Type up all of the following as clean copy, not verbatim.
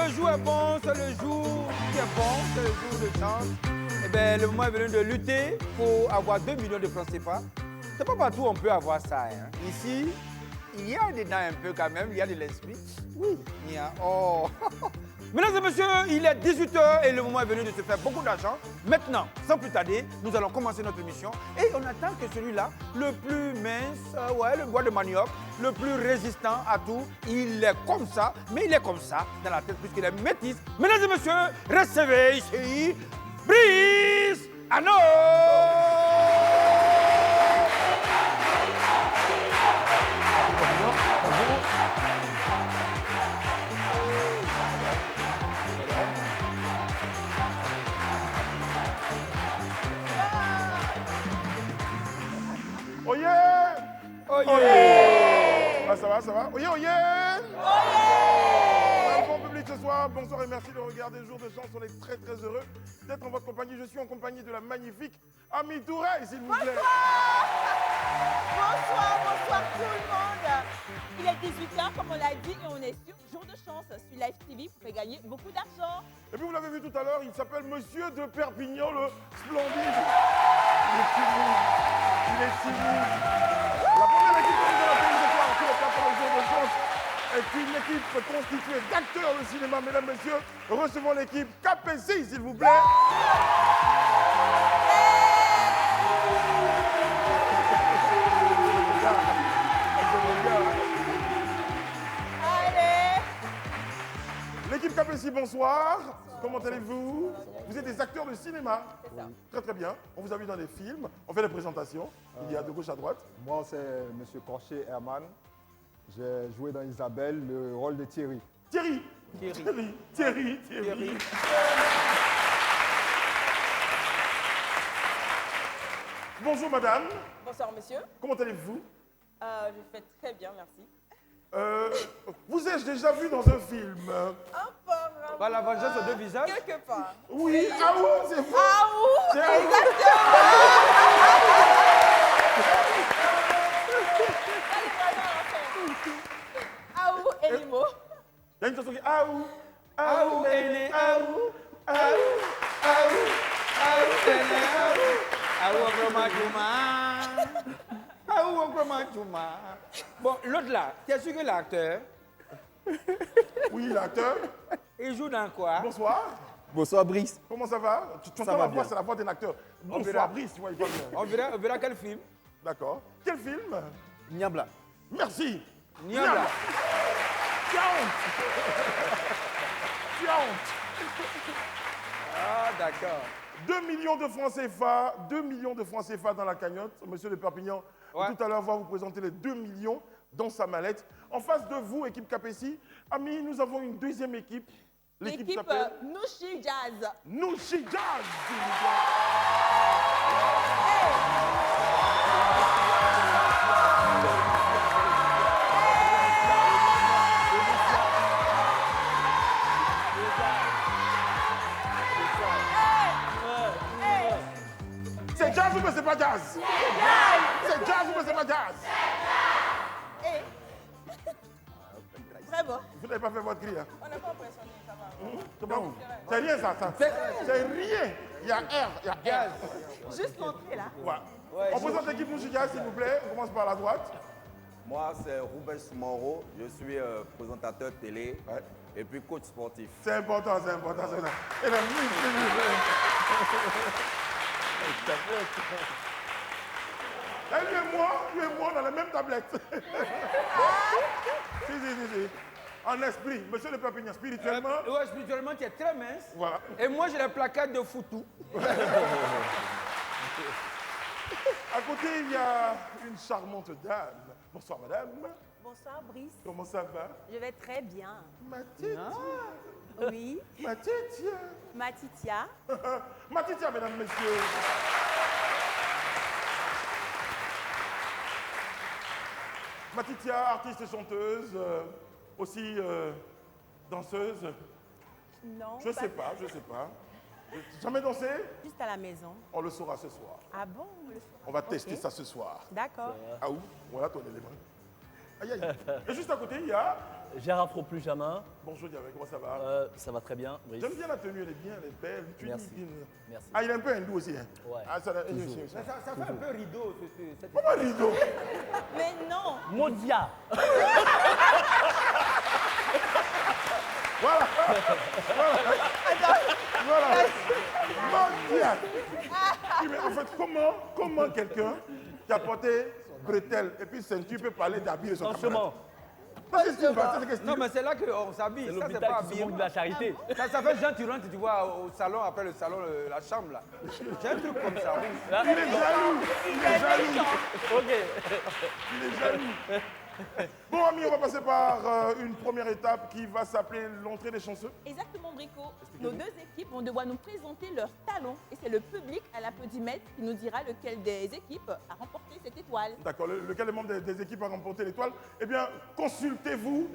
le jour est bon, c'est le jour qui est bon, c'est le jour de chance. Eh bien, le moment est venu de lutter pour avoir 2 millions de francs CFA. C'est pas partout où on peut avoir ça. Hein. Ici, il y a dedans un peu quand même, il y a de l'esprit. Oui, il y a. Oh! Mesdames et messieurs, il est 18h et le moment est venu de se faire beaucoup d'argent. Maintenant, sans plus tarder, nous allons commencer notre émission. Et on attend que celui-là, le plus mince, le bois de manioc, le plus résistant à tout, il est comme ça, mais il est comme ça dans la tête puisqu'il est métis. Mesdames et messieurs, recevez ici Brice Ano! Oyez! Oyez! Ah, ça va, ça va? Oyez, oyez! Bon public ce soir, bonsoir et merci de regarder Jour de chance. On est très très heureux d'être en votre compagnie. Je suis en compagnie de la magnifique Ami Touré, s'il vous plaît. Bonsoir tout le monde. Il est 18h comme on l'a dit et on est sur Jour de chance sur Live TV. Vous pouvez gagner beaucoup d'argent. Et puis vous l'avez vu tout à l'heure, il s'appelle Monsieur de Perpignan, le splendide. Il est timide. Il est timide. La première équipe que nous allons accueillir ce soir sur le plateau de Jour de chance est une équipe constituée d'acteurs de cinéma. Mesdames, messieurs, recevons l'équipe KPC, s'il vous plaît. Allez. L'équipe KPC, bonsoir. Comment allez-vous? Vous êtes des acteurs de cinéma. Très très bien. On vous a vu dans des films. On fait des présentations. Il y a de gauche à droite. Moi, c'est M. Corché Herman. J'ai joué dans Isabelle le rôle de Thierry. Thierry. Thierry. Bonjour madame. Bonsoir monsieur. Comment allez-vous? Je fais très bien, merci. Vous ai-je déjà vu dans un film? Par la vengeance aux deux visages. Quelque part. Oui, ah oui, c'est vous. Ah ouh, C'est à vous. Ah ouh, et les mots. Il y a une chanson qui ah ou Aou, ene, aou, aou, Aou, bon, l'autre là, tu es sûr que l'acteur, Oui, l'acteur. il joue dans quoi? Bonsoir. Bonsoir, Brice. Comment ça va? Tu Ça entends va la voix, bien. c'est la voix d'un acteur. verra. Bonsoir, Brice, tu vois, il va bien. On verra quel film? D'accord. Quel film? Niabla. Merci. Niabla. Tu as honte. Tu as honte. Ah, d'accord. 2 millions de francs CFA, 2 millions de francs CFA dans la cagnotte. Monsieur de Perpignan, Ouais. tout à l'heure, va vous présenter les 2 millions dans sa mallette. En face de vous, équipe KPC, amis, nous avons une deuxième équipe. L'équipe L'équipe s'appelle Nouchi Jazz. Nouchi Jazz, s'il vous plaît. C'est jazz ou bien c'est pas jazz? C'est jazz ou bien c'est pas jazz? Hey. Très bon. Vous n'avez pas fait votre cri, hein? On n'est pas impressionné, ça va. C'est bon. C'est rien ça. C'est rien. Il y a R, il y a R. Juste l'entrée là. Ouais. On présente l'équipe Mouchika, s'il vous plaît. On commence par la droite. Moi, c'est Rubens Moro. Je suis présentateur télé Ouais. et puis coach sportif. C'est important, c'est important. Et la Là, lui et moi, on a la même tablette. Si. En esprit, monsieur le Perpignan, spirituellement. Ouais, spirituellement, tu es très mince. Voilà. Et moi, j'ai la plaquette de foutou. À côté, il y a une charmante dame. Bonsoir, madame. Bonsoir Brice, Comment ça va? je vais très bien. Ma Titia. Oui, Ma Titia. Matitia. Ma Titia, mesdames, messieurs. Ma Titia, artiste et chanteuse, aussi danseuse. Non, Je sais pas. Jamais dansé? juste à la maison. On le saura ce soir. Ah bon? On va tester ça ce soir. D'accord. Ah où? Voilà ton élément. Aïe, aïe. Et juste à côté, il y a... Gérard Afro plus Jamin. Bonjour Diaby, comment ça va? Ça va très bien, Brice. J'aime bien la tenue, elle est bien, elle est belle. Merci. Merci. Ah, il est un peu hindou aussi. Hein? Ouais. Ah, ça Ça fait un peu rideau. cette Comment rideau? Mais non. Modia. Voilà. Voilà. Mondial. Oui, mais en fait, comment quelqu'un qui a porté bretelles et puis ceinture peut parler d'habiller son Franchement, Parce que c'est Non, mais c'est là qu'on s'habille. c'est Ça, c'est l'hôpital pas qui se habillé. moque de la charité. Ça fait Jean, tu rentres, tu vois, au salon, après le salon, la chambre, là. J'ai un truc comme ça. Là, Il est jaloux. Il est jaloux. ok. Il est jaloux. Bon, amis, on va passer par une première étape qui va s'appeler l'entrée des chanceux. Exactement, Brico. Nos deux équipes vont devoir nous présenter leurs talons et c'est le public à l'applaudimètre qui nous dira lequel des équipes a remporté cette étoile. D'accord, lequel des membres des équipes a remporté l'étoile? Eh bien, consultez-vous,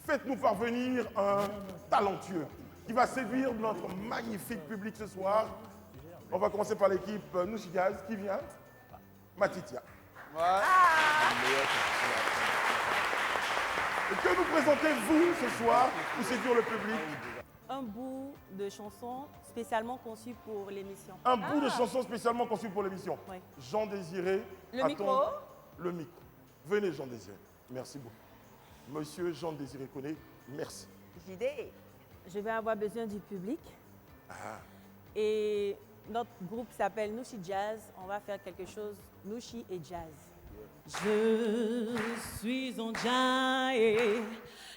faites-nous parvenir un talentueux qui va séduire notre magnifique public ce soir. On va commencer par l'équipe Nushi Jazz qui vient. Matitia. Et que nous présentez-vous ce soir pour séduire le public? Un bout de chanson spécialement conçu pour l'émission. Un bout de chanson spécialement conçu pour l'émission. Oui. Jean Désiré. Le micro. Le micro. Venez Jean Désiré. Merci beaucoup. Monsieur Jean Désiré Koné, merci. JD. Je vais avoir besoin du public. Ah. Et notre groupe s'appelle Nushi Jazz. On va faire quelque chose, Nushi et Jazz. Je suis en jazz.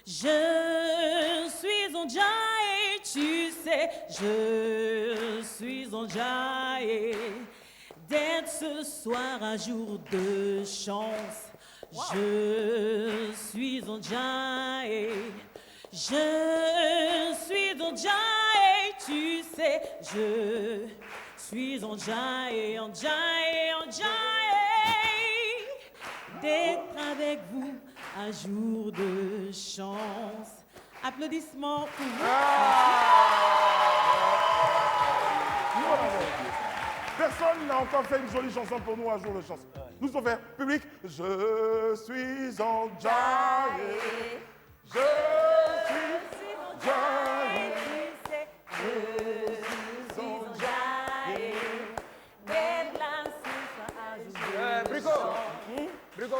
Je suis en jazz. Tu sais, je suis en jazz. D'être ce soir un jour de chance. Je suis en jazz. Je suis en jazz. Tu sais, je suis en jazz, en jazz, en jazz. D'être avec vous un jour de chance. Applaudissements pour vous. Personne n'a encore fait une jolie chanson pour nous un jour de chance. Nous avons fait, public, je suis en jazz. Je suis en jazz. Brico,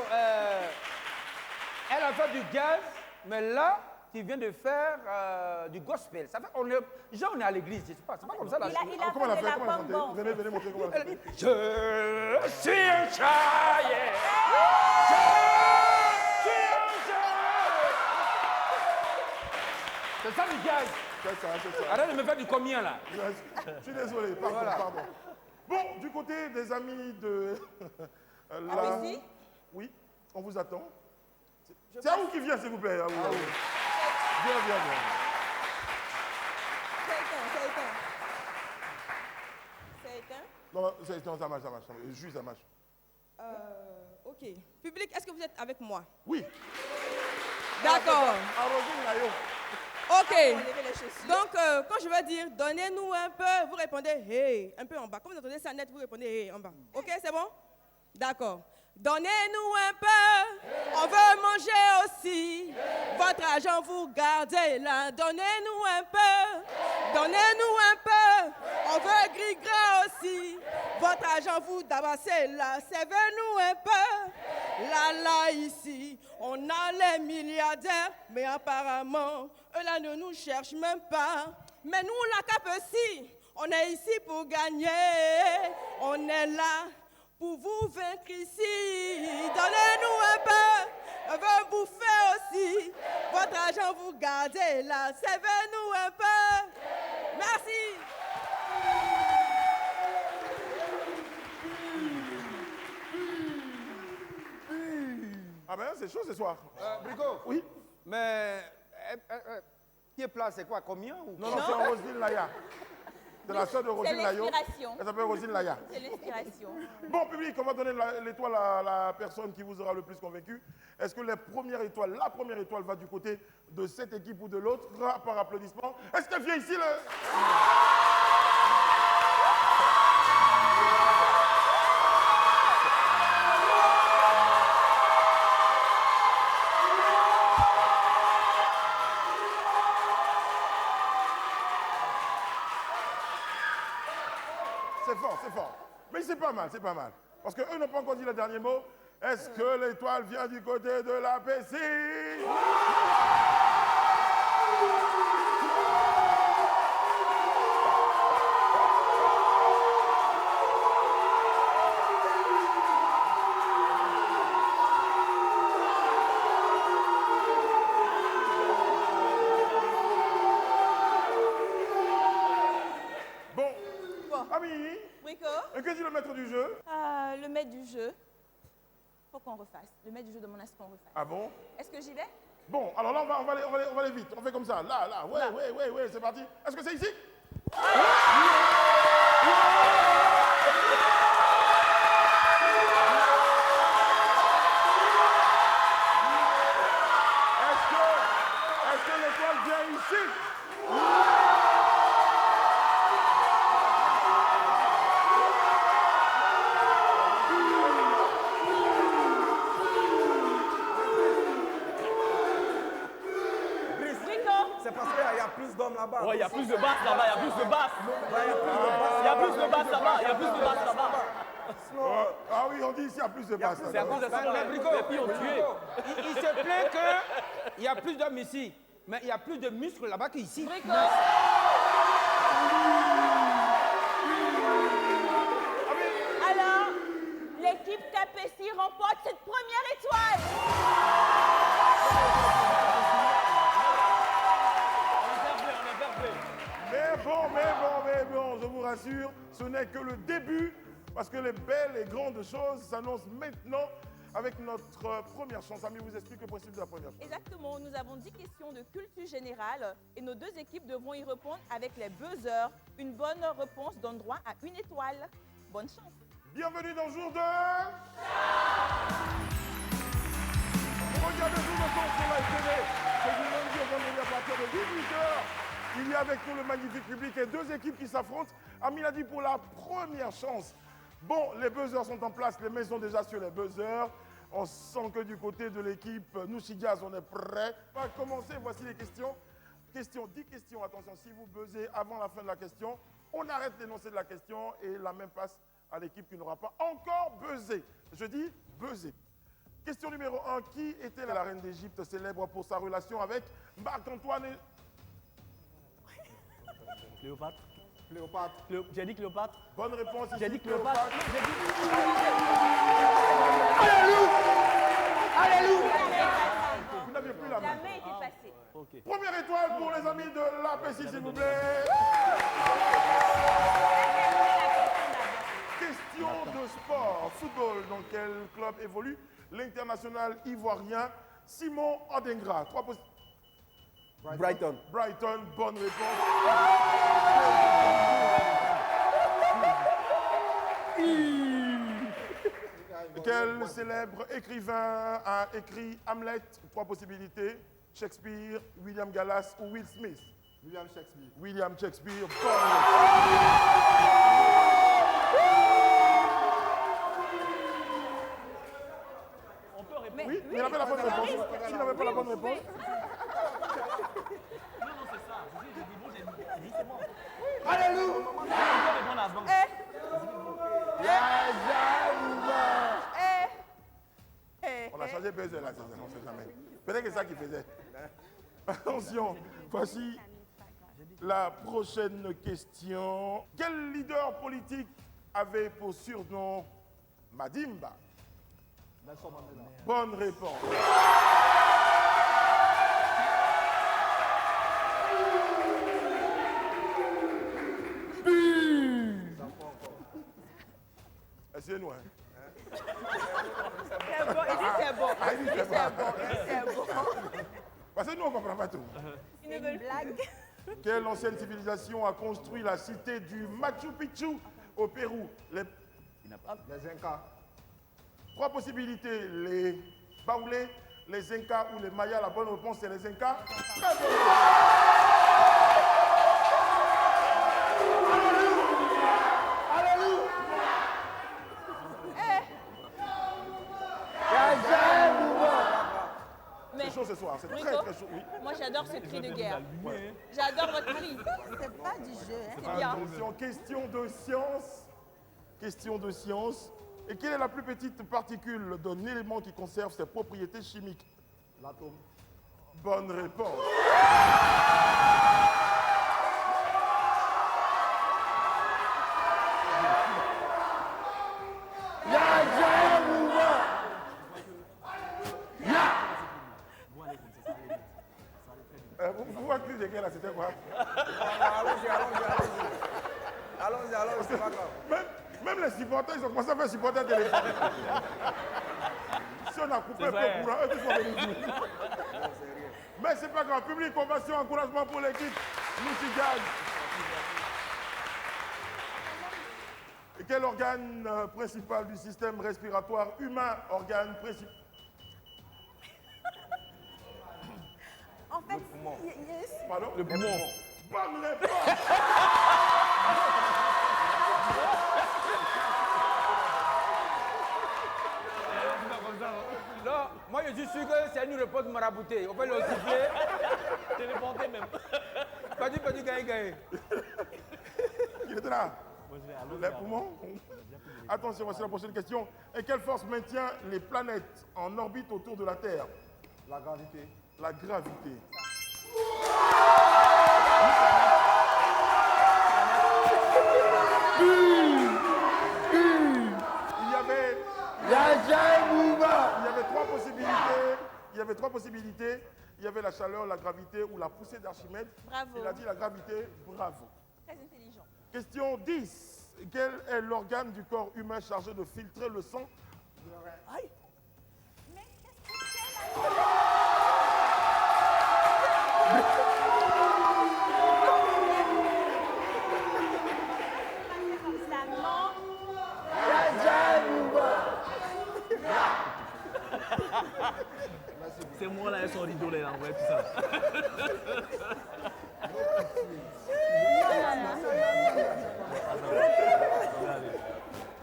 elle a fait du jazz, mais là, tu viens de faire du gospel. Ça fait, on est à l'église, je sais pas, c'est pas comme ça là. Il a Comment elle a fait de fait? la Comment elle a chanté? bonbon. Venez montrer comment elle a fait. Je suis un chat, yeah. C'est ça du jazz. C'est ça. Arrête de me faire du combien là. Je suis désolé, pardon, pardon. Bon, du côté des amis de... là, ici? oui, on vous attend. C'est à vous qui vient, s'il vous plaît. À vous. Viens. C'est éteint. Non, ça marche. Juste ça marche. Ok. Public, est-ce que vous êtes avec moi? Oui. D'accord. Arrosine Layo. Ok. Enlevez les chaussures. Donc, quand je vais dire donnez-nous un peu, vous répondez hey, un peu en bas. Comme vous entendez ça net, vous répondez hey en bas. Ok, c'est bon? D'accord. Donnez-nous un peu, on veut manger aussi. Votre argent, vous gardez là. Donnez-nous un peu, on veut gris-gras aussi. Votre argent, vous d'abassez là. Servez-nous un peu. Là, ici, on a les milliardaires, mais apparemment, eux là ne nous cherchent même pas. Mais nous, la cape aussi, on est ici pour gagner. On est là pour vous vaincre ici. Donnez-nous un peu, on veut bouffer aussi. Votre argent, vous gardez là. Servez-nous un peu. Merci. Ah ben c'est chaud ce soir. Brico. Oui. Mais pied plat, c'est quoi? Combien ou Non, c'est Roselyne Laya. C'est la sœur de Roselyne Layo. l'inspiration. Elle s'appelle Roselyne Laya. C'est l'inspiration. Bon, public, on va donner l'étoile à la personne qui vous aura le plus convaincu. Est-ce que la première étoile va du côté de cette équipe ou de l'autre? Par applaudissement. Est-ce qu'elle vient ici mal, c'est pas mal. Parce qu'eux n'ont pas encore dit le dernier mot. Est-ce que l'étoile vient du côté de la Pessie? Bon. Ami, Brico, que dit le maître du jeu? Le maître du jeu, faut qu'on refasse. Le maître du jeu demande à ce qu'on refasse. Ah bon? Est-ce que j'y vais? Bon, alors là, on va aller vite. On fait comme ça. Là. Ouais, c'est parti. Est-ce que c'est ici? Est-ce que l'étoile vient ici? Brico, C'est parce qu'il y a plus d'hommes là-bas. Ouais, il y a plus de basses là-bas, il y a plus de basses. Il y a plus de basses là-bas, il y a plus de basses là-bas. Ah oui, on dit ici il y a plus de basses. C'est à cause de ça Mais que Brico, les filles ont tué. il se plaint qu'il y a plus d'hommes ici, mais il y a plus de muscles là-bas qu'ici. Brico. Alors, l'équipe Capessi remporte cette première étoile. Mais bon, je vous rassure, ce n'est que le début, parce que les belles et grandes choses s'annoncent maintenant avec notre première chance. Ami, vous explique le principe de la première chance. Exactement, nous avons 10 questions de culture générale et nos deux équipes devront y répondre avec les buzzers. Une bonne réponse donne droit à une étoile. Bonne chance. Bienvenue dans Jour 2. Regardez tout le temps sur la télé. C'est du lundi au vendredi à partir de 18h. Il y a avec nous le magnifique public et deux équipes qui s'affrontent. Ami l'a dit pour la première chance. Bon, les buzzers sont en place, les mains sont déjà sur les buzzers. On sent que du côté de l'équipe Nushi Jazz, on est prêt. On va commencer, voici les questions. 10 questions, attention, si vous buzzez avant la fin de la question, on arrête l'énoncé de la question et la même passe à l'équipe qui n'aura pas encore buzzé. Je dis buzzé. Question numéro 1, qui était la reine d'Égypte célèbre pour sa relation avec Marc-Antoine et... Cléopâtre. Cléopâtre. J'ai dit Cléopâtre. Bonne réponse ici. J'ai dit Cléopâtre. Vous n'aviez plus la La main. main était passée. Ok. Première étoile pour les amis de l'APC, s'il vous plaît. Question de sport. Football, dans quel club évolue l'international ivoirien Simon Odengra? Brighton. Brighton, bonne réponse. Quel célèbre écrivain a écrit Hamlet? 3 possibilités. Shakespeare, William Gallas ou Will Smith? William Shakespeare. William Shakespeare, bonne réponse. On peut répondre. Oui, mais il n'avait la bonne réponse. S'il n'avait pas la bonne réponse. Non, c'est ça. J'ai dit bon, j'ai dit c'est bon. Alléluia. On peut répondre avant. On a changé buzzer là, on ne sait jamais. Peut-être que c'est ça qu'il faisait. Attention, voici la prochaine question. Quel leader politique avait pour surnom Madimba? Nelson Mandela. Bonne réponse. Essayez-nous, hein. C'est bon, il dit c'est bon. Ah, il dit c'est bon. C'est bon. Parce que nous, on ne comprend pas tout. Ils ne veulent blague. Quelle ancienne civilisation a construit la cité du Machu Picchu au Pérou? Les Incas. 3 possibilités, les Baoulés, les Incas ou les Mayas. La bonne réponse, c'est les Incas. Très bonne Mais C'est chaud ce soir, c'est très Brico, très chaud. Oui. moi j'adore ce cri de guerre. J'adore votre cri. C'est pas du jeu, hein. C'est bien. Attention, question de science. question de science. Et quelle est la plus petite particule d'un élément qui conserve ses propriétés chimiques? L'atome. Bonne réponse. Vous activez quelle là, c'était quoi? Allons-y, c'est pas grave. Même les supporters, ils ont commencé à faire supporter téléphone. Si on a coupé un peu vrai. courant, eux qui sont venus jouer. Mais c'est pas grave. Public, ovation, encouragement pour l'équipe. Lucy Jazz. Et quel organe principal du système respiratoire humain, organe principal? En fait, Pardon? Le poumon. Bonne réponse. Non, moi je suis sûr que c'est une réponse maraboutée. On peut le siffler. Téléporté même. Pas du gagne. Il était là. Les poumons. Attention, voici la prochaine question. Et quelle force maintient les planètes en orbite autour de la Terre? La gravité. La gravité. Il y avait trois possibilités. Il y avait trois possibilités. Il y avait la chaleur, la gravité ou la poussée d'Archimède. Bravo. Il a dit la gravité. Bravo. Très intelligent. Question 10. Quel est l'organe du corps humain chargé de filtrer le sang? Aïe. Mais qu'est-ce que c'est là? C'est moi là, ils sont rigolés là, ouais, tout ça.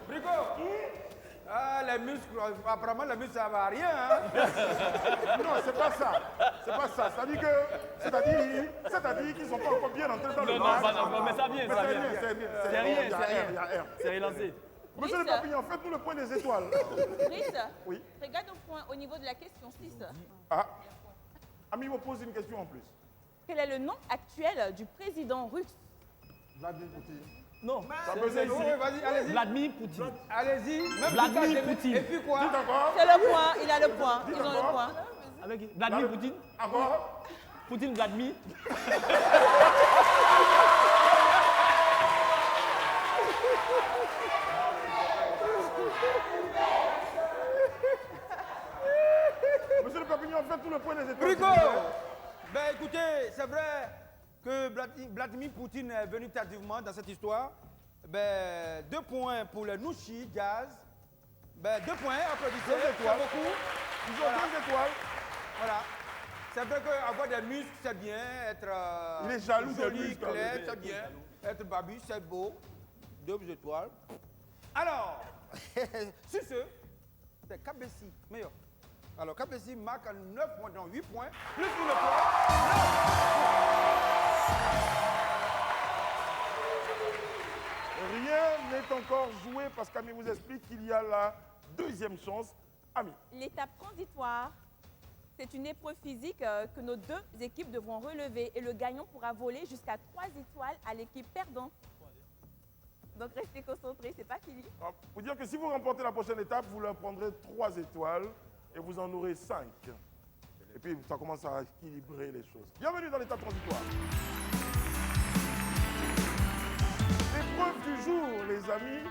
Brico. Ah, les muscles, apparemment les muscles ça va à rien. Hein? Non, c'est pas ça. C'est pas ça. C'est-à-dire qu'ils sont pas encore bien entrés dans le Non, match. pas encore, mais ça vient, Mais ça c'est vient. rien, c'est rien. C'est rien, Il y a c'est rien. R, il y a R. C'est relancé. Monsieur le Papillon, faites-nous le point des étoiles. Brice, Oui. regarde au point au niveau de la question 6. Ah. Ami me pose une question en plus. Quel est le nom actuel du président russe? Vladimir Poutine. Non, Ça pesait ici. Oui, vas-y, allez-y. Vladimir Poutine. Allez-y. Même Vladimir si t'as- Poutine. Et puis quoi? Dites encore. C'est le point, il a le point. Ils ont le d'accord. point. Avec Vladimir Poutine. Encore. Poutine, Vladimir. Monsieur le Papillon, faites-nous le point des étoiles. Brico. s'il vous plaît. Ben écoutez, c'est vrai que Vladimir Poutine est venu tardivement dans cette histoire. Ben, 2 points pour le Nouchi Jazz. Ben, 2 points, applaudissez. 2 étoiles. C'est beaucoup. Ils ont 2 étoiles. Voilà. C'est vrai qu'avoir des muscles, c'est bien. Être Il est jaloux des joli, muscles, clair, hein. c'est bien. Être babu, c'est beau. 2 étoiles. Alors, sur ce, c'est Kabessi, meilleur. Alors, Kabessi marque 9 points, donc 8 points, plus une étoile. Rien n'est encore joué parce qu'Ami vous explique qu'il y a la deuxième chance. Ami. L'étape transitoire, c'est une épreuve physique que nos deux équipes devront relever et le gagnant pourra voler jusqu'à 3 étoiles à l'équipe perdante. Donc restez concentrés, c'est pas fini. Alors, pour dire que si vous remportez la prochaine étape, vous leur prendrez 3 étoiles et vous en aurez 5. Et puis ça commence à équilibrer les choses. Bienvenue dans l'étape transitoire. L'épreuve du jour, les amis,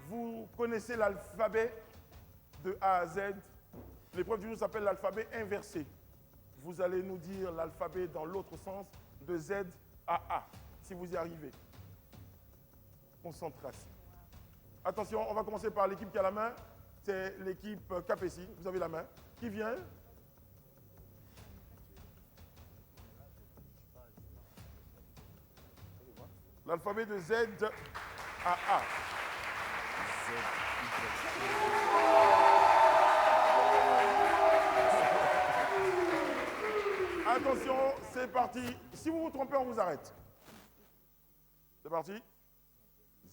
vous connaissez l'alphabet de A à Z. L'épreuve du jour s'appelle l'alphabet inversé. Vous allez nous dire l'alphabet dans l'autre sens, de Z à A, si vous y arrivez. Concentration. Attention, on va commencer par l'équipe qui a la main. C'est l'équipe Capessi. Vous avez la main. Qui vient? L'alphabet de Z à A. Attention, c'est parti. Si vous vous trompez, on vous arrête. C'est parti.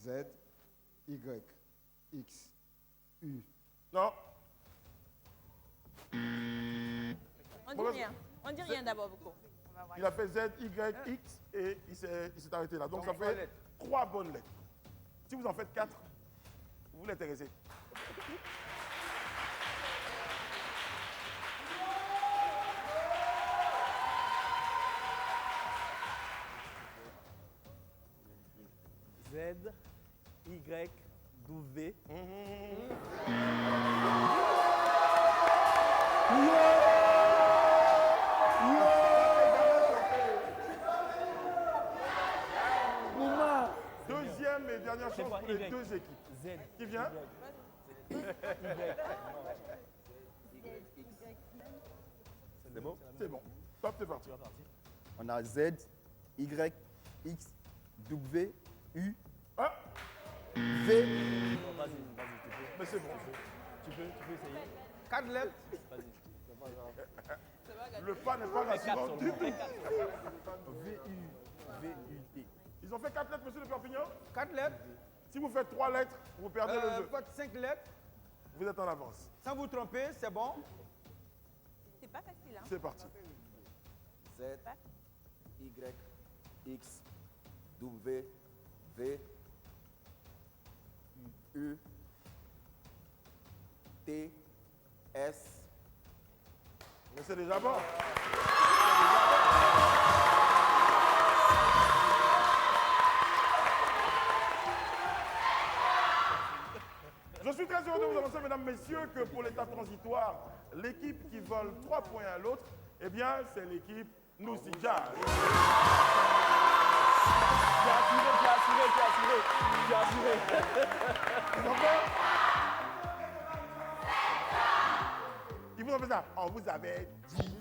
Z, Y, X, U. Non. On dit rien. On dit rien d'abord, beaucoup. On va voir. Il a fait Z, Y, X et il s'est arrêté là. Donc ça fait 3 bonnes lettres. Si vous en faites 4, vous l'intéressez. Z, Y, W. Deuxième et dernière chance quoi, pour les Y? deux équipes. Z. Qui vient? C'est bon? C'est bon. Top, c'est parti. On a Z, Y, X, W, U, Ah, V. Vas-y, mais c'est bon. tu peux essayer. 4 lettres. Le pas n'est pas rassurant du tout. V-U-T. Ils ont fait 4 lettres, monsieur de Perpignan. 4 lettres. Si vous faites 3 lettres, vous perdez le jeu. Faites 5 lettres. Vous êtes en avance. Sans vous tromper, c'est bon. C'est pas facile, hein? C'est parti. Z, Y, X, W, V, U, T, S. Mais c'est déjà bon. Je suis très heureux de vous annoncer, mesdames, messieurs, que pour l'étape transitoire, l'équipe qui vole 3 points à l'autre, eh bien, c'est l'équipe Noussi Jazz. Tu as assuré. Ils ont fait- Ils vous ont fait ça. On vous avait dit.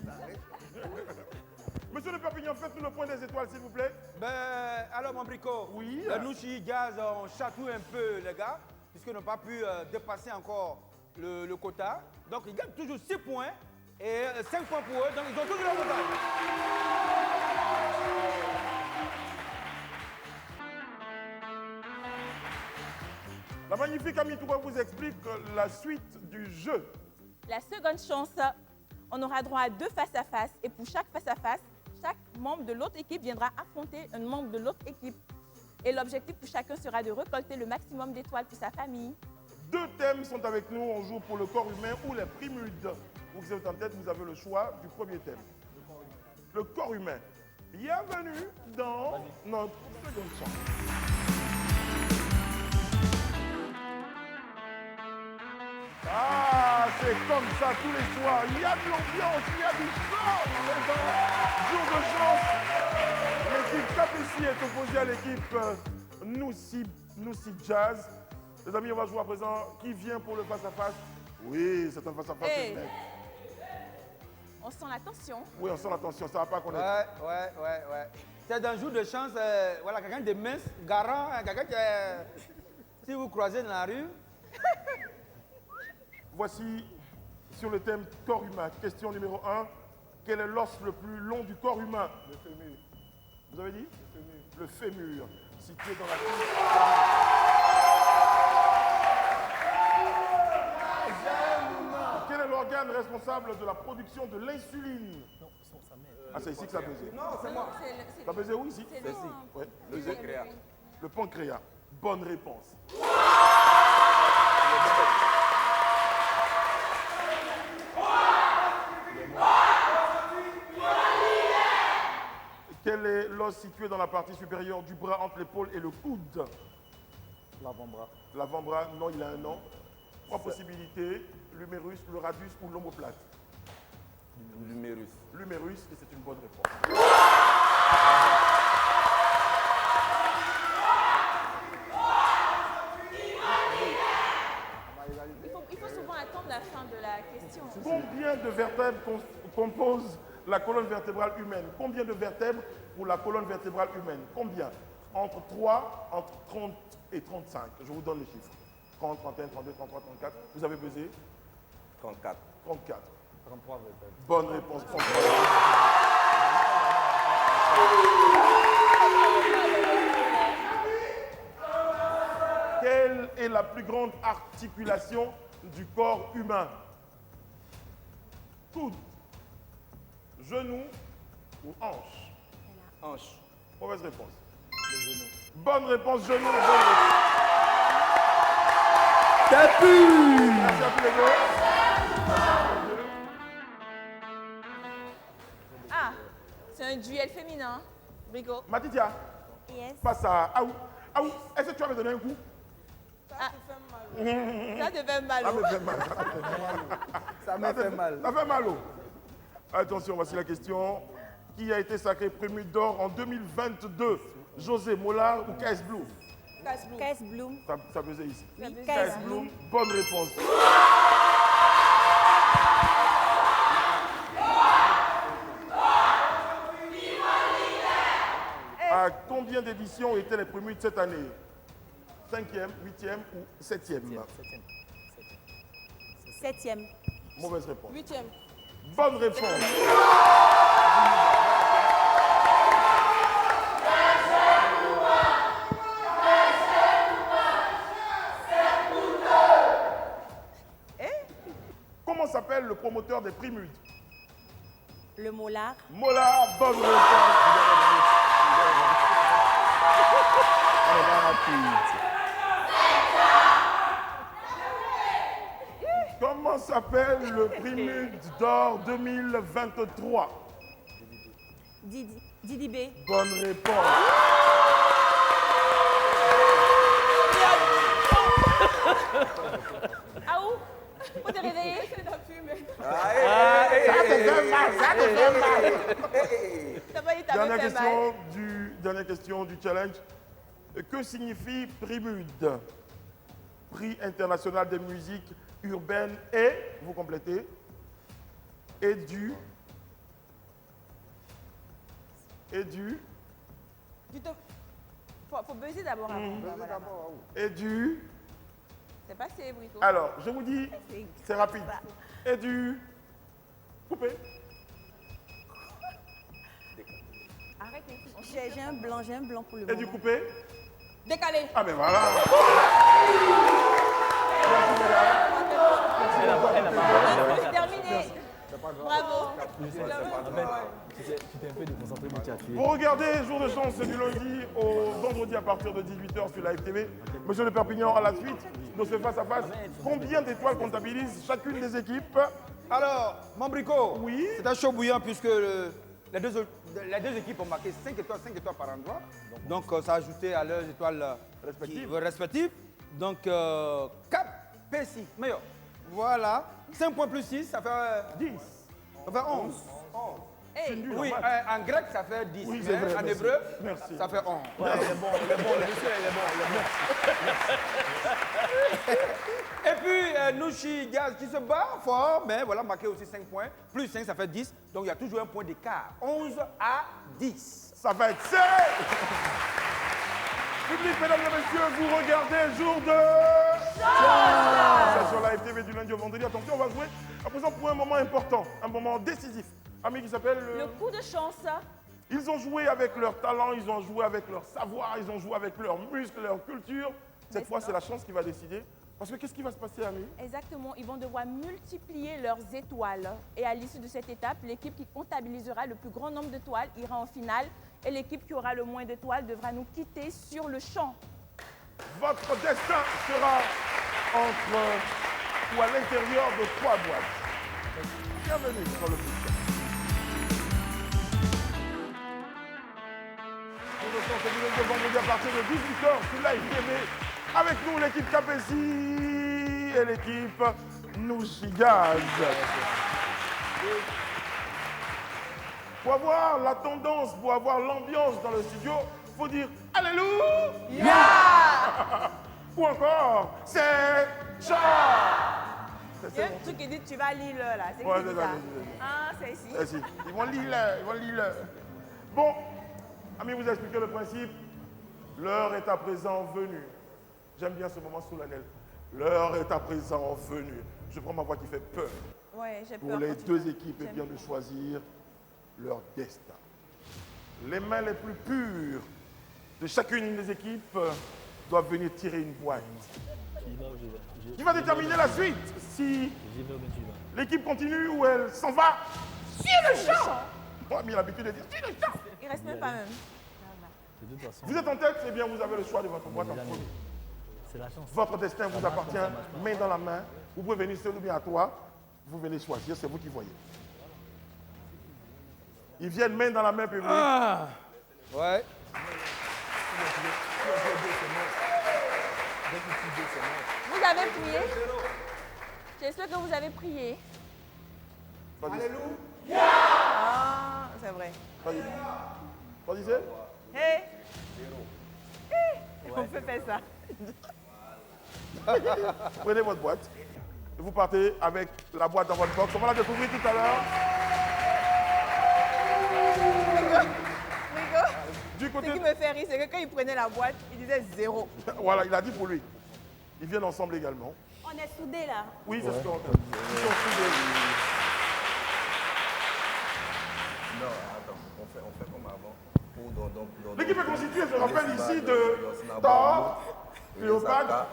Monsieur de Perpignan, faites-nous le point des étoiles, s'il vous plaît. Ben, alors, mon bricot. Oui. Nous, chez Jazz, on chatouille un peu, les gars, puisqu'ils n'ont pas pu dépasser encore le quota. Donc, ils gagnent toujours 6 points et 5 points pour eux. Donc, ils ont toujours le quota. La magnifique Ami Touba vous explique la suite du jeu. La seconde chance, on aura droit à 2 face-à-face. Et pour chaque face-à-face, chaque membre de l'autre équipe viendra affronter un membre de l'autre équipe. Et l'objectif pour chacun sera de récolter le maximum d'étoiles pour sa famille. 2 thèmes sont avec nous. On joue pour le corps humain ou les primudes. Vous qui êtes en tête, vous avez le choix du premier thème. Le corps humain. Bienvenue dans notre seconde chance. Ah, c'est comme ça tous les soirs. Il y a de l'ambiance, il y a du sang dans les dents. Jour de chance. L'équipe Capétie est opposée à l'équipe Noussi Jazz. Les amis, on va jouer à présent. Qui vient pour le face-à-face? Oui, c'est un face-à-face. Hey. On sent la tension. Oui, on sent la tension, ça va pas connaître. Ouais. C'est un jour de chance, voilà, quelqu'un de mince, garant, quelqu'un qui est... Si vous croisez dans la rue, Voici sur le thème corps humain. Question numéro 1. Quel est l'os le plus long du corps humain? Le fémur. Vous avez dit? Le fémur. Le fémur, situé dans la cuisse. Quel est l'organe responsable de la production de l'insuline? Ah, c'est ici que ça a baisé. non, c'est moi. Ça a baisé où ici? C'est C'est ici. Ouais. Le pancréas. Le pancréas. Bonne réponse. Quel est l'os situé dans la partie supérieure du bras entre l'épaule et le coude? L'avant-bras. L'avant-bras, non, il a un nom. 3 possibilités, l'humérus, le radius ou l'omoplate. L'humérus. L'humérus, et c'est une bonne réponse. Il faut souvent attendre la fin de la question. Combien de vertèbres composent la colonne vertébrale humaine? Combien de vertèbres pour la colonne vertébrale humaine? Combien? Entre 3, entre 30 et 35. Je vous donne les chiffres. 30, 31, 32, 33, 34. Vous avez pesé? 34. 34. 33 vertèbres. Bonne réponse, 33. Quel est la plus grande articulation du corps humain? Coude, genou ou hanche? Hanche. Mauvaise réponse. Bonne réponse, genou. Bonne réponse. Merci à tous les deux. Ah, c'est un duel féminin. Brico. Matitia, Yes. passe à Aou. Aou, est-ce que tu vas me donner un coup? Ça te fait mal. Ça me fait mal. Ça me fait mal. Ça fait mal. Oh. Attention, voici la question. Qui a été sacré premier d'or en 2022? José Mollard ou KS Bloom? Caisse Bloom. Ça faisait ici. Caisse KS Bloom, bonne réponse. À combien d'éditions étaient les premiers de cette année? 5e, 8e ou 7e? 7e. Mauvaise réponse. 8e. Bonne réponse. Comment s'appelle le promoteur des Primudes? Le Mollard. Mollard, bonne réponse. Comment s'appelle le Primude d'or 2023? Didi B. Bonne réponse. Ah où? Faut te réveiller. T'as pas dit t'avais Dernière fait mal. dernière question du challenge. Que signifie Primude? Prix international de musique urbaine et, vous complétez, et du Faut buzzer d'abord. Voilà. et du. C'est passé, Brico. Alors, je vous dis, c'est rapide. Et du. Coupé. Arrêtez. J'ai un blanc pour le Et moment. du coupé. Décalé. Ah ben voilà. C'est terminé. Bravo. Vous regardez Jour de chance du lundi au vendredi à partir de 18h sur la FTV. Monsieur de Perpignan, à la suite de ce face-à-face, combien d'étoiles comptabilise chacune des équipes? Alors, mon Brico, Oui. c'est un chaud bouillant puisque les deux équipes ont marqué 5 étoiles par endroit. Donc, ça a ajouté à leurs étoiles respectives. Donc, Cap, P6, meilleur. Voilà. 5 points plus 6, ça fait 10. Ça fait 11. Hey. Oui, en grec, ça fait 10. Oui, mais c'est vrai, en merci. hébreu, Merci. ça fait 11. Ouais, il est bon, le monsieur, il est bon. Et puis, Nushi Gaz qui se bat fort, mais voilà, marqué aussi 5 points. Plus 5, ça fait 10. Donc, il y a toujours un point d'écart. 11 à 10. Ça va être serré. Public, mesdames et messieurs, vous regardez Jour de chance. C'est sur la FTV du lundi au vendredi. Attention, on va jouer à présent pour un moment important, un moment décisif. Ami qui s'appelle... Le coup de chance. Ils ont joué avec leur talent, ils ont joué avec leur savoir, ils ont joué avec leurs muscles, leur culture. Cette fois, c'est la chance qui va décider. Parce que qu'est-ce qui va se passer, Ami? Exactement, ils vont devoir multiplier leurs étoiles. Et à l'issue de cette étape, l'équipe qui comptabilisera le plus grand nombre d'étoiles ira en finale. Et l'équipe qui aura le moins d'étoiles devra nous quitter sur le champ. Votre destin sera entre ou à l'intérieur de 3 boîtes. Bienvenue sur le Big. Nous sommes ce lundi au vendredi à partir de 18h sur Live TV. Avec nous l'équipe Capesi et l'équipe Nushigaz. Pour avoir la tendance, pour avoir l'ambiance dans le studio, il faut dire Alléluia. Ou encore, c'est Cha. Il y a un truc qui dit tu vas lire l'heure là. C'est Ouais, qui dit c'est ça? ça. Ah, c'est ici. Eh si, ils vont lire. Bon, Ami vous a expliqué le principe. L'heure est à présent venue. J'aime bien ce moment solennel. L'heure est à présent venue. Je prends ma voix qui fait peur. Ouais, j'ai peur. Pour les quand tu deux parles. équipes, eh J'aime bien de choisir leur destin. Les mains les plus pures de chacune des équipes doivent venir tirer une boîte. Qui va déterminer la suite. Si l'équipe continue ou elle s'en va sur le champ. Moi, j'ai l'habitude de dire sur le champ. Il reste même pas même. Vous êtes en tête, eh bien, vous avez le choix de votre boîte en premier. C'est la chance. Votre destin vous appartient, main dans la main. Vous pouvez venir seul ou bien à toi. Vous venez choisir, c'est vous qui voyez. Ils viennent main dans la main, public. Ah. Ouais. Vous avez prié? J'espère que vous avez prié. Alléluia. Ah, c'est vrai. Choisissez. Hey. On peut faire ça. Prenez votre boîte. Et vous partez avec la boîte dans votre box. On va la découvrir tout à l'heure. Rigo, Du ce côté... qui me fait rire, c'est que quand il prenait la boîte, il disait 0. Voilà, il a dit pour lui. Ils viennent ensemble également. On est soudés là. Oui, c'est ce qu'on dit. Ils sont soudés. Non, attends, on fait comme avant. L'équipe est constituée, je rappelle ici, de Thor, Cléopâtre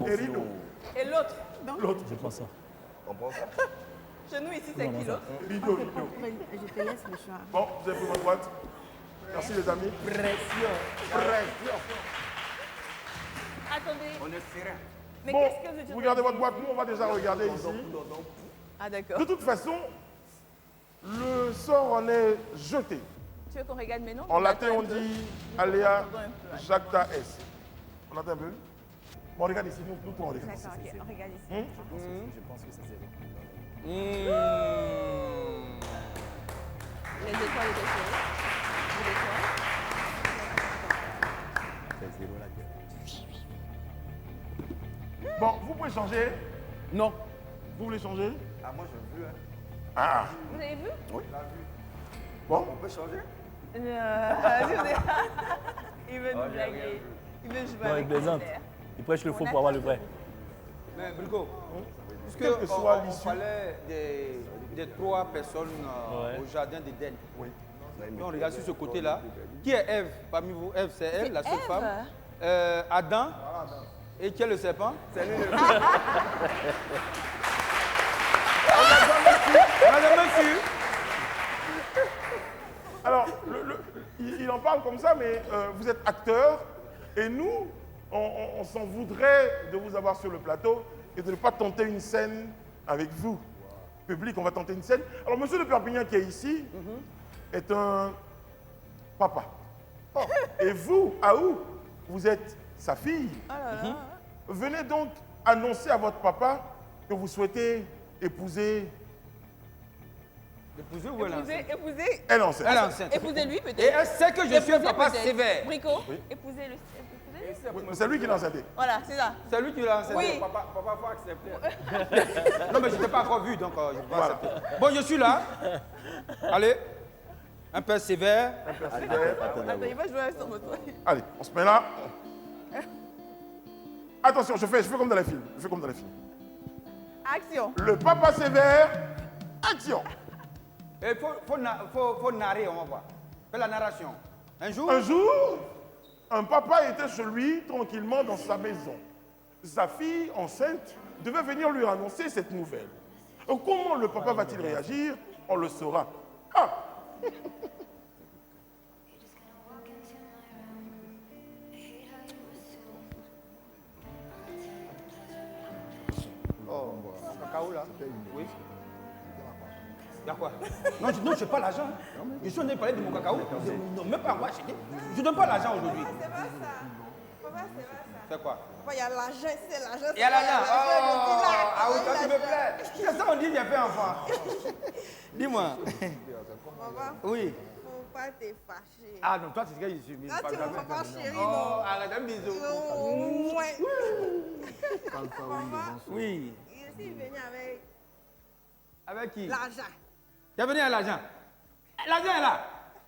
et Rideau. Et l'autre? L'autre. Je prends ça. On prend ça. Chez nous ici, c'est qui l'autre? Rideau. Je te laisse le choix. Bon, vous avez pris votre boîte. Merci les amis. Pression. Attendez. On est serein. Mais Bon, qu'est-ce que vous regardez votre boîte, nous on va déjà regarder ici. Ah d'accord. De toute façon, le sort en est jeté. Tu veux qu'on regarde maintenant? En latin, on Attends un peu. dit Aléa Attends un peu. Jacta S. On attend un peu. Bon, on regarde ici, nous on regarde ici. D'accord, ok, on regarde ici. Je pense que c'est zéro. Les étoiles étaient serrées. Les étoiles. C'est zéro la gueule. Bon, vous pouvez changer. Non. Vous voulez changer? Ah, moi j'ai vu, hein. Ah, Vous avez vu? bon. On peut changer? Il veut nous blaguer. Il veut jouer Non, il avec plaisante. Pierre. Il prêche le faux pour avoir le vrai. Mais Brico, Quelle que puisque soit on l'issue. parlait des 3 personnes Ouais. au jardin d'Éden. Oui. Et on regarde sur ce côté-là. Qui est Ève parmi vous? Ève, c'est elle, la seule Ève. femme. Adam. Et qui est le serpent? C'est lui. On a jamais su. Alors, il en parle comme ça, mais vous êtes acteur et nous, on s'en voudrait de vous avoir sur le plateau et de ne pas tenter une scène avec vous. Public, on va tenter une scène. Alors, monsieur de Perpignan qui est ici est un papa. Oh. Et vous, Aou, vous êtes sa fille. Oh là là. Venez donc annoncer à votre papa que vous souhaitez épouser. Épousée ou elle est enceinte? Épousez. Elle est enceinte. Elle est enceinte. Épousez-lui Et peut-être. elle sait que je suis un Épousez papa peut-être. sévère. Brico, Oui. épousez-le. Oui, c'est lui qui l'a enceinté. Voilà, c'est ça. C'est lui qui l'a enceinte. Oui. Papa, faut accepter. Non, mais je ne t'ai pas encore vu, donc je ne peux pas accepter. Bon, je suis là. Allez. Un peu sévère. Attends, il va jouer sur votre. Allez, on se met là. Attention, je fais comme dans les films. Je fais comme dans les films. Action. Le papa sévère, action. Il faut narrer, on va voir. Fais la narration. Un jour, Un jour, un papa était chez lui tranquillement dans sa maison. Sa fille enceinte devait venir lui annoncer cette nouvelle. Comment le papa va-t-il réagir? On le saura. Ah! cacao là. Oui. Il y a quoi? Non, je ne pas l'argent. Je suis en train de parler de mon cacao. Non, même pas moi acheter. Je ne donne pas l'argent aujourd'hui. C'est pas ça. Papa, c'est pas ça. C'est quoi? Papa, il y a l'argent, c'est l'argent. Il y a l'argent. Oh, Ah oui, ça, tu me plais. C'est ça, on dit, j'ai fait enfant. Dis-moi. Papa, Oui. faut pas te fâcher. Ah non, toi, c'est ce que je suis mis. Là, tu es mon papa chéri, Oh, non? arrête un bisou. Ouais. Oui. Il est venu avec Avec qui? l'argent. Tu es venu avec l'argent. L'argent est là.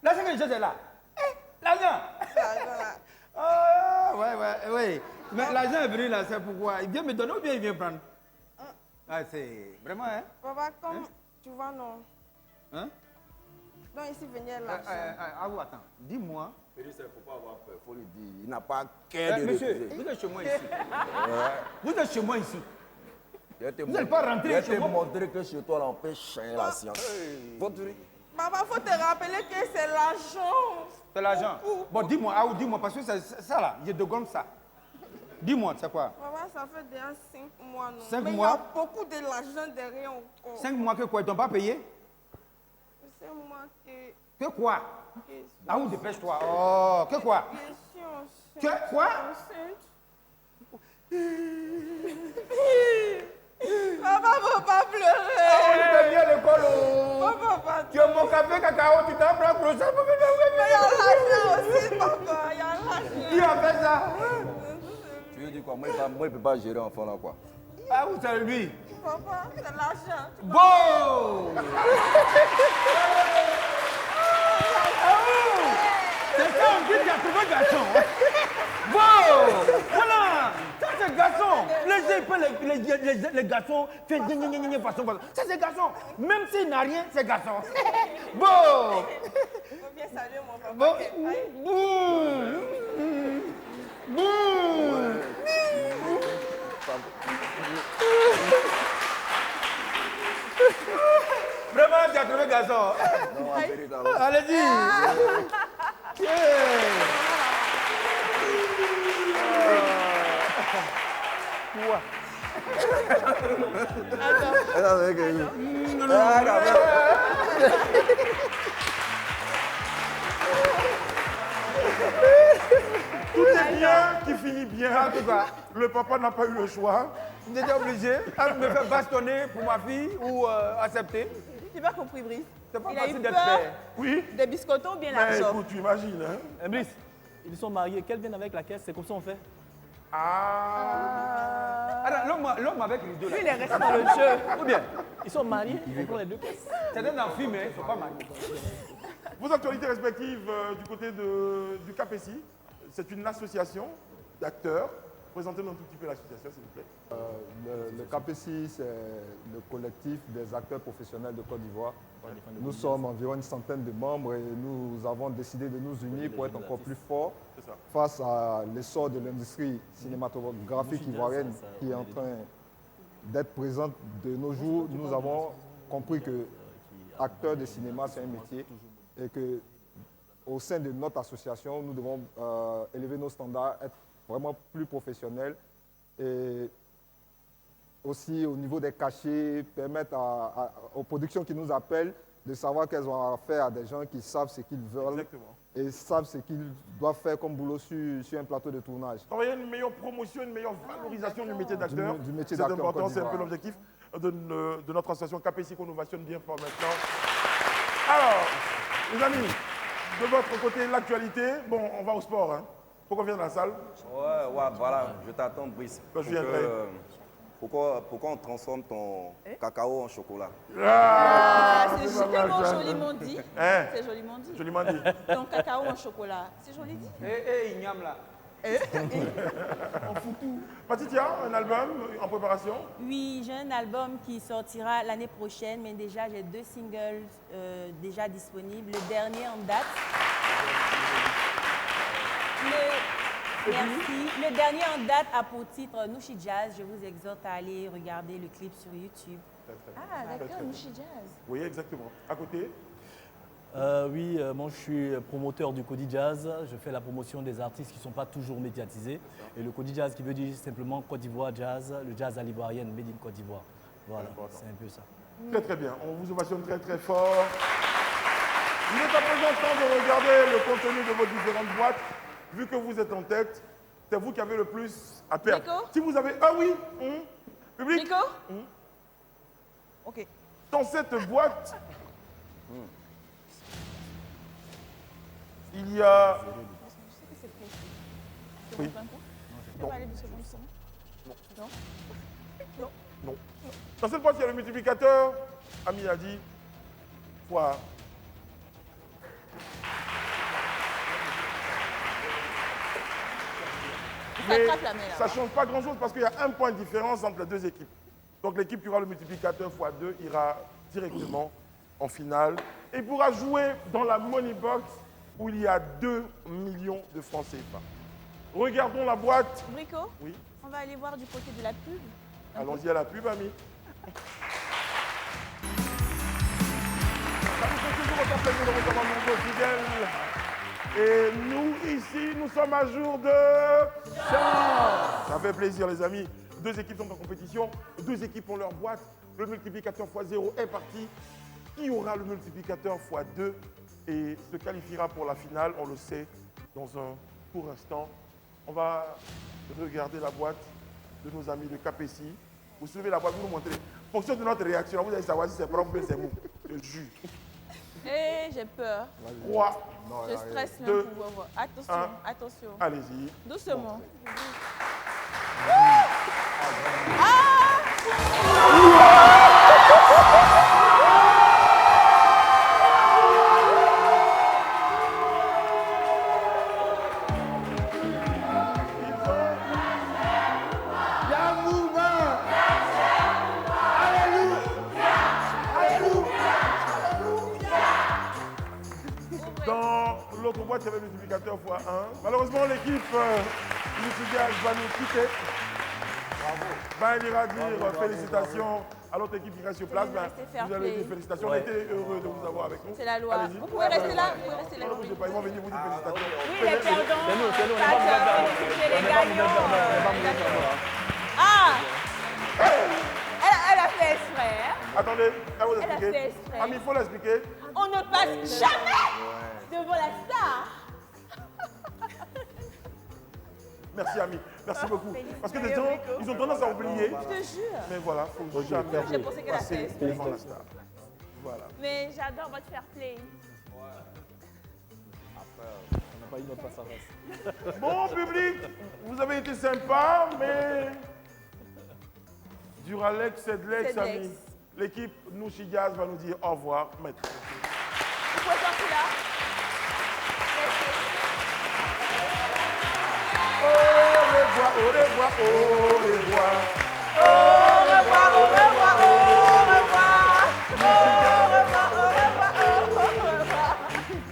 L'argent que je cherche est là. L'argent. L'argent, là. Oh, ouais. Mais l'argent est venu là, c'est pourquoi? Il vient me donner ou bien il vient prendre? Ah, c'est vraiment, hein? Papa, comme tu vois, non. Hein? Donc, ici, venir l'argent. Ah, attends. Dis-moi, Il ne faut pas avoir peur, il faut lui dire. Il n'a pas qu'un de Monsieur, refuser. vous êtes chez moi ici. Vous êtes chez moi ici. Vous n'allez pas rentrer chez moi. Je vais te montrer que chez toi, là, on peut changer la science. Papa, faut te rappeler que c'est l'argent. C'est l'argent. Bon, dis-moi, dis-moi, parce que ça là, je te gomme ça. Dis-moi, c'est quoi? Papa, ça fait déjà 5 mois, non? 5 Mais mois? il y a beaucoup de l'argent derrière encore. 5 mois que quoi? Ils t'ont pas payé? C'est moi que... Que quoi? Ah où dépêche-toi. Oh, que quoi? Je suis enceinte. Que quoi? Papa, faut pas pleurer. On est bien à l'école. Papa, Tu as mon café cacao, tu t'en prends pour ça. mais il y a l'argent aussi, papa. Il y a l'argent. Qui a fait ça? Tu veux dire quoi? Moi, il ne peut pas gérer enfant là, quoi. Ah, où c'est lui? Papa, c'est l'argent. Bon! C'est ça, on dit qu'il y a trouvé garçon. Bon! Voilà! Ça, c'est garçon. Les garçons font façon. Ça, c'est garçon. Même s'il n'a rien, c'est garçon. Bon! Faut bien saluer mon papa. Bon! Vraiment, tu as trouvé garçon. Non, en vérité, alors. Allez-y. Quoi? Tout est bien qui finit bien. En tout cas, Le papa n'a pas eu le choix. j'étais obligé de me faire bastonner pour ma fille ou accepter. Tu n'as pas compris, Brice. C'est pas Il a facile eu d'être peur. père. Oui. Des biscottons ou bien Mais l'argent? écoute, tu imagines, hein? Brice, ils sont mariés, qu'elle vienne avec la caisse, c'est comme ça on fait. Ah. Alors, l'homme avec les deux là. Lui, il est resté dans le jeu. Ou bien, ils sont mariés, ils prennent les deux caisses. C'est un enfant, mais ils ne sont pas mariés. Vos actualités respectives du côté du KPSI, c'est une association d'acteurs. Présentez-nous un tout petit peu l'association, s'il vous plaît. Le KPSI, c'est le collectif des acteurs professionnels de Côte d'Ivoire. Nous sommes environ une centaine de membres et nous avons décidé de nous unir pour être encore plus forts C'est ça. face à l'essor de l'industrie cinématographique ivoirienne qui est en train d'être présente de nos jours. Nous avons compris que acteur de cinéma, c'est un métier et que au sein de notre association, nous devons élever nos standards, être vraiment plus professionnels et aussi au niveau des cachets, permettre aux productions qui nous appellent de savoir qu'elles ont affaire à des gens qui savent ce qu'ils veulent Exactement. et savent ce qu'ils doivent faire comme boulot sur un plateau de tournage. Travailler une meilleure promotion, une meilleure valorisation du métier d'acteur. Du métier C'est d'acteur en important, Côte c'est un peu d'Ivoire. l'objectif de notre association KPSI qu'on ovationne bien fort maintenant. Alors, les amis, de votre côté, l'actualité, bon, on va au sport, hein. Faut qu'on vienne dans la salle. Ouais, voilà, je t'attends, Brice. Quand je viendrai. Pourquoi on transforme ton cacao en chocolat? Ah, c'est pas mal, tellement ça. joliment dit. Hein? C'est joliment dit. Joliment dit. Ton cacao en chocolat. C'est joli dit. Eh, Ignam là. Patitia, un album en préparation. Oui, j'ai un album qui sortira l'année prochaine, mais déjà j'ai 2 singles déjà disponibles. Le dernier en date. Merci. Le dernier en date a pour titre Nushi Jazz. Je vous exhorte à aller regarder le clip sur YouTube. Ah, d'accord, Nushi Jazz. Oui, exactement. À côté. Oui, moi je suis promoteur du Cody Jazz. Je fais la promotion des artistes qui ne sont pas toujours médiatisés. Et le Cody Jazz qui veut dire simplement Côte d'Ivoire Jazz, le jazz à l'ivoirienne, made in Côte d'Ivoire. Voilà, c'est un peu ça. Très très bien. On vous ovationne très très fort. Il est à présent temps de regarder le contenu de vos différentes boîtes. Vu que vous êtes en tête, c'est vous qui avez le plus à perdre. Nico? Si vous avez... Ah oui, public. Nico? Ok. Dans cette boîte, il y a... Oui. Tu vas aller doucement, doucement. Non. Dans cette boîte, il y a le multiplicateur. Ami a dit, fois. Mais attrape la main, là, ça hein. ne change pas grand-chose parce qu'il y a un point de différence entre les deux équipes. Donc l'équipe qui aura le multiplicateur x2 ira directement en finale et pourra jouer dans la Money Box où il y a 2 millions de francs CFA. Regardons la boîte. Brico, Oui. on va aller voir du côté de la pub. Allons-y à la pub, amis. Ça nous fait toujours autant plaisir de recevoir nos fidèles. Et nous, ici, nous sommes à jour de chance. Ça fait plaisir, les amis. 2 équipes sont en compétition. 2 équipes ont leur boîte. Le multiplicateur x0 est parti. Qui aura le multiplicateur x2 et se qualifiera pour la finale? On le sait dans un court instant. On va regarder la boîte de nos amis de KPC. Vous soulevez la boîte, vous nous montrez. En fonction de notre réaction, vous allez savoir si c'est propre ou c'est mou. Je jure. Eh, j'ai peur. 3, Je stresse même 2, pour voir. Attention, un. attention. allez-y. Doucement. Dans l'autre boîte, il y avait le multiplicateur x1. Malheureusement, l'équipe Lucidiage va nous quitter. Bravo. Ben, il ira dire félicitations à l'autre équipe qui reste sur place. Ben, vous allez dire félicitations. On était heureux de vous avoir avec nous. C'est la loi. Allez-y. Vous pouvez rester là. Vous pouvez rester là. Non, bougez pas, ils vont venir vous dire félicitations. Oui, les perdants. C'est nous, pas de féliciter les gagnants. Ah, elle a fait exprès. Hein? Attendez, elle vous Elle a fait expliquer. exprès. Ami, il faut l'expliquer. On ne passe jamais devant la star. Merci, Ami. Merci beaucoup. Parce que des Félicitations, gens, Rico. ils ont tendance à oublier. Je te jure. Mais voilà, il faut jamais J'ai pensé qu'elle a fait passer exprès. devant la star. Voilà. Mais j'adore votre fair play. On n'a pas eu notre face à face. Bon public, vous avez été sympa, mais Duralex, Sedlex, Sedlex. amis. L'équipe Nouchi Jazz va nous dire au revoir maintenant. Vous pouvez sortir là. Au revoir, au revoir, au revoir. Au revoir, au revoir, au revoir.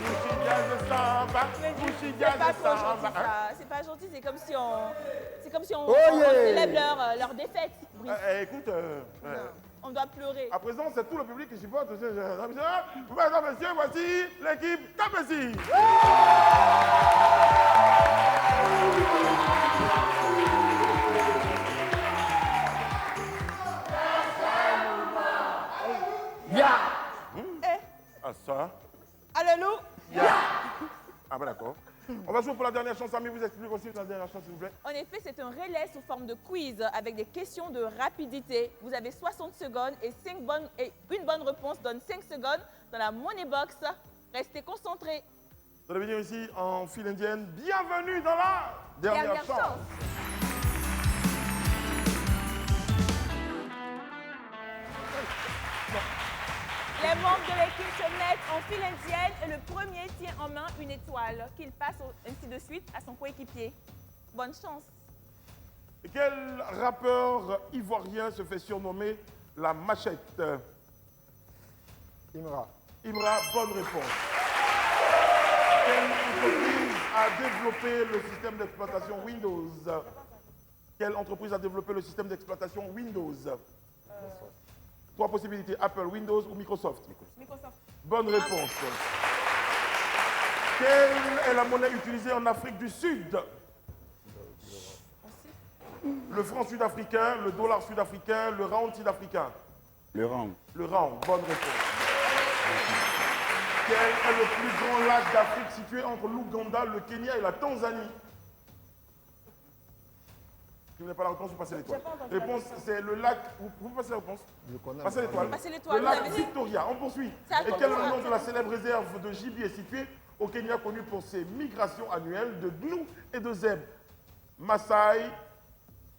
Nouchi Jazz samba, Nouchi Jazz C'est pas trop gentil samba. ça. C'est pas gentil, c'est comme si on Oh yeah. célèbre leur défaite. Brice. Écoute, On doit pleurer. à présent, c'est tout le public qui supporte. Mesdames et messieurs, voici l'équipe KPC. Ah ça. Alléluia. Ah ben d'accord. On va jouer pour la dernière chance. Ami, vous expliquez aussi la dernière chance, s'il vous plaît. En effet, c'est un relais sous forme de quiz avec des questions de rapidité. Vous avez 60 secondes et une bonne réponse donne 5 secondes dans la money box. Restez concentrés. Vous allez venir ici en file indienne. Bienvenue dans la dernière chance. Les membres de l'équipe se mettent en file indienne et le premier tient en main une étoile qu'il passe ainsi de suite à son coéquipier. Bonne chance. Et quel rappeur ivoirien se fait surnommer la machette? Imra. Imra, bonne réponse. Quelle entreprise a développé le système d'exploitation Windows? Quelle entreprise a développé le système d'exploitation Windows? 3 possibilités, Apple, Windows ou Microsoft? Microsoft. Bonne réponse. Quelle est la monnaie utilisée en Afrique du Sud? Le franc sud-africain, le dollar sud-africain, le rand sud-africain? Le rang. Le rand, bonne réponse. Quel est le plus grand lac d'Afrique situé entre l'Ouganda, le Kenya et la Tanzanie? Si vous n'avez pas la réponse, vous passez l'étoile. Réponse, c'est le lac. Vous passez la réponse? Je connais. Passez l'étoile. Passez l'étoile, Le vous lac avez dit. Victoria. On poursuit. C'est à Et toi quel est de le voir. nom de la célèbre réserve de gibier située au Kenya, connue pour ses migrations annuelles de gnous et de zèbres? Masai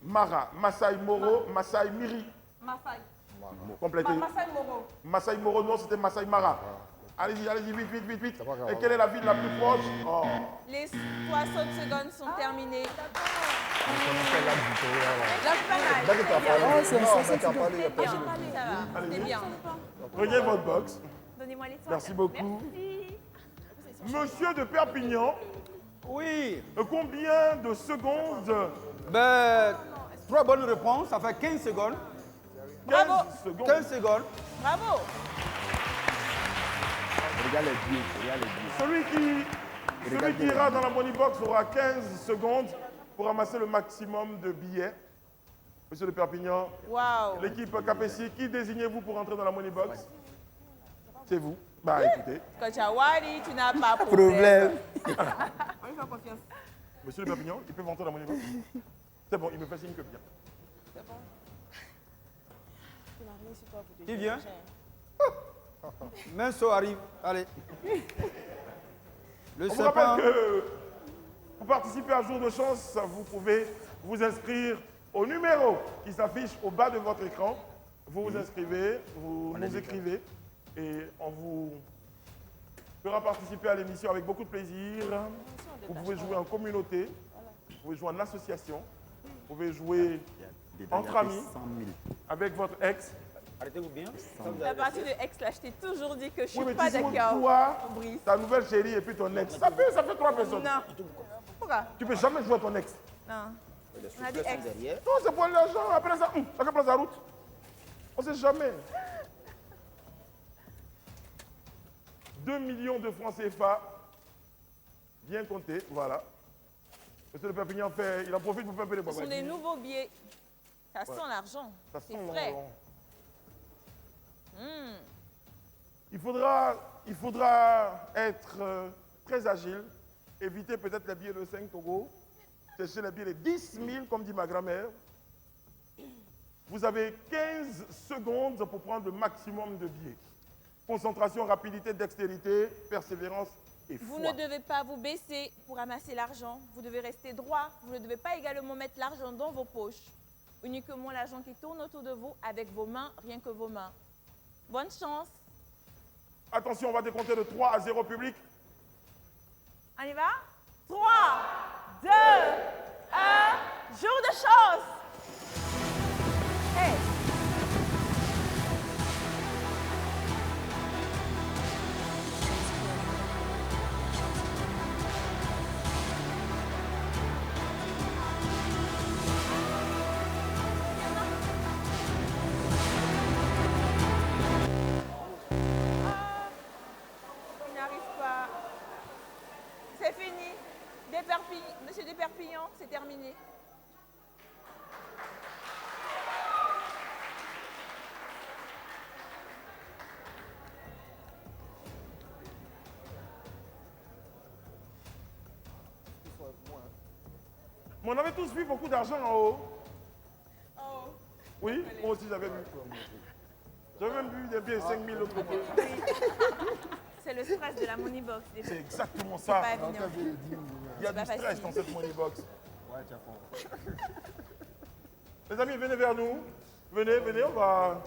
Mara, Masai Moro, Masai Miri. Masai. Complétez. Masai Moro. Masai Moro, non, c'était Masai Mara. Allez-y, allez-y, vite, vite, vite, vite. C'est pas grave. Et quelle est la ville la plus proche? Oh. Les 60 secondes sont terminées. C'est ça, c'est qu'à parler. C'est bien, ça va. C'est bien. Prenez votre box. Donnez-moi l'étoile. Merci beaucoup. Merci. Monsieur de Perpignan, Oui. combien de secondes? Ben, 3 bonnes réponses, ça fait 15 secondes. 15 Bravo. secondes. 15 secondes. Bravo. Regarde les billets, regarde les billets. Celui qui ira dans la money box aura 15 secondes pour ramasser le maximum de billets. Monsieur de Perpignan, Waouh. l'équipe Capessi, qui désignez-vous pour entrer dans la money box? C'est vous. Bah écoutez, Coach Awadi, tu n'as pas de problème. On lui fait confiance. monsieur de Perpignan, ils peuvent entrer dans la money box? C'est bon, il me fait signe que bien. C'est bon. Tu n'as rien sur toi pour te Qui dire, vient? cher. Menso arrive. Allez. Le On vous serpent. rappelle que pour participer à Jour de Chance, vous pouvez vous inscrire au numéro qui s'affiche au bas de votre écran. Vous vous inscrivez, vous nous écrivez et on vous fera participer à l'émission avec beaucoup de plaisir. Vous pouvez jouer en communauté, vous pouvez jouer en association, vous pouvez jouer entre amis, avec votre ex. Arrêtez-vous bien. La partie de ex, là, je t'ai toujours dit que je Oui, suis mais pas tu joues d'accord. toi, Brice. ta nouvelle chérie et puis ton ex. Ça fait 3 personnes. Non. Pourquoi? Tu peux jamais jouer à ton ex. Non. On a dit ex. Non, c'est pour l'argent. Après ça, chacun prend sa route. On ne sait jamais. 2 millions de francs CFA. Bien compté, voilà. Monsieur de Perpignan fait, il en profite pour faire un peu de Ce sont des nouveaux billets. Ça sent l'argent. Ça C'est sent frais. l'argent. Il faudra être très agile, éviter peut-être les billets de 5 taureaux, chercher les billets de 10 000, comme dit ma grand-mère. Vous avez 15 secondes pour prendre le maximum de billets. Concentration, rapidité, dextérité, persévérance et foi. Vous ne devez pas vous baisser pour amasser l'argent. Vous devez rester droit. Vous ne devez pas également mettre l'argent dans vos poches. Uniquement l'argent qui tourne autour de vous avec vos mains, rien que vos mains. Bonne chance. Attention, on va décompter de 3 à 0 public. On y va? 3, 2, 1. Jour de chance. Hey. Il n'arrive pas. C'est fini. Monsieur Desperpignan, c'est terminé. Mais on avait tous vu beaucoup d'argent en haut. Oh. Oui, moi aussi j'avais vu. J'avais même vu des billets 5 000 l'autre côté. C'est le stress de la money box. C'est exactement C'est ça. pas évident. Il y a c'est du pas stress facile. dans cette money box. Les amis, venez vers nous. Venez, venez, on va.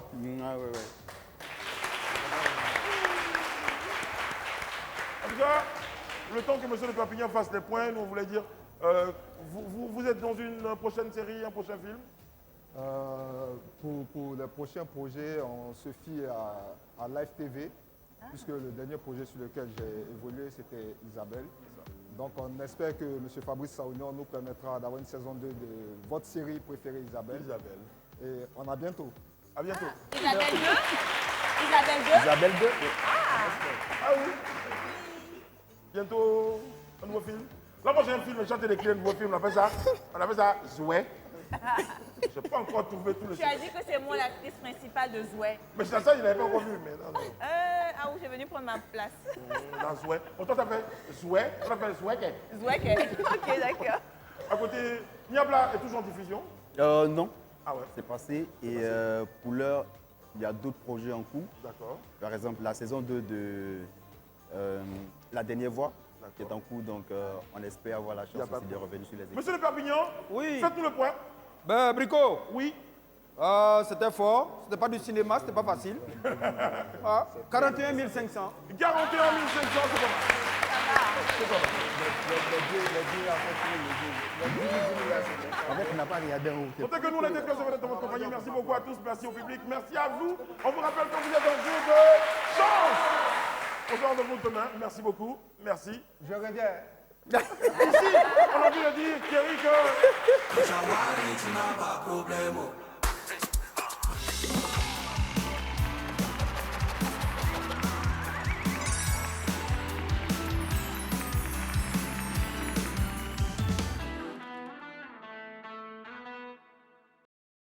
En tout cas, le temps que M. de Perpignan fasse les points, nous on voulait dire, vous êtes dans une prochaine série, un prochain film? Pour les prochains projets, on se fie à Live TV, puisque le dernier projet sur lequel j'ai évolué, c'était Isabelle. Donc on espère que M. Fabrice Saounian nous permettra d'avoir une saison 2 de votre série préférée Isabelle. Et on a bientôt. À bientôt. Isabelle 2. Isabelle 2. Isabelle 2. Ah oui. Bientôt, un nouveau film. Là, moi j'ai un film, chanter des clés, un nouveau film, on appelle ça Zouet. Je n'ai pas encore trouvé tout le Tu as dit que c'est moi l'actrice principale de Zouet. Mais c'est ça, il n'avait pas encore vu, mais non. Ah oui, j'ai venu prendre ma place. Dans Zouet. On t'appelle Zouet, on t'appelle Zouet. Zouet, ok, d'accord. À côté, Niabla est toujours en diffusion. Non, Ah ouais, c'est passé. Et pour l'heure, il y a d'autres projets en cours. d'accord. Par exemple, la saison 2 de La Dernière Voix, qui est en cours. Donc, on espère avoir la chance pas aussi de revenir sur les équipes. Monsieur de Perpignan, Oui. faites-nous le point. Ben, Brico, Oui. c'était fort. C'était pas du cinéma, c'était pas facile. 41 500. 41 500, c'est pas mal. En fait, on n'a pas regardé en haut. Notez que nous, les déclencheurs de votre compagnie, merci beaucoup à tous, merci au public, merci à vous. On vous rappelle que vous êtes dans le jour de chance. Autour de votre main. Merci beaucoup. Merci. Je reviens. Ici, on a dû le dire, Thierry, que...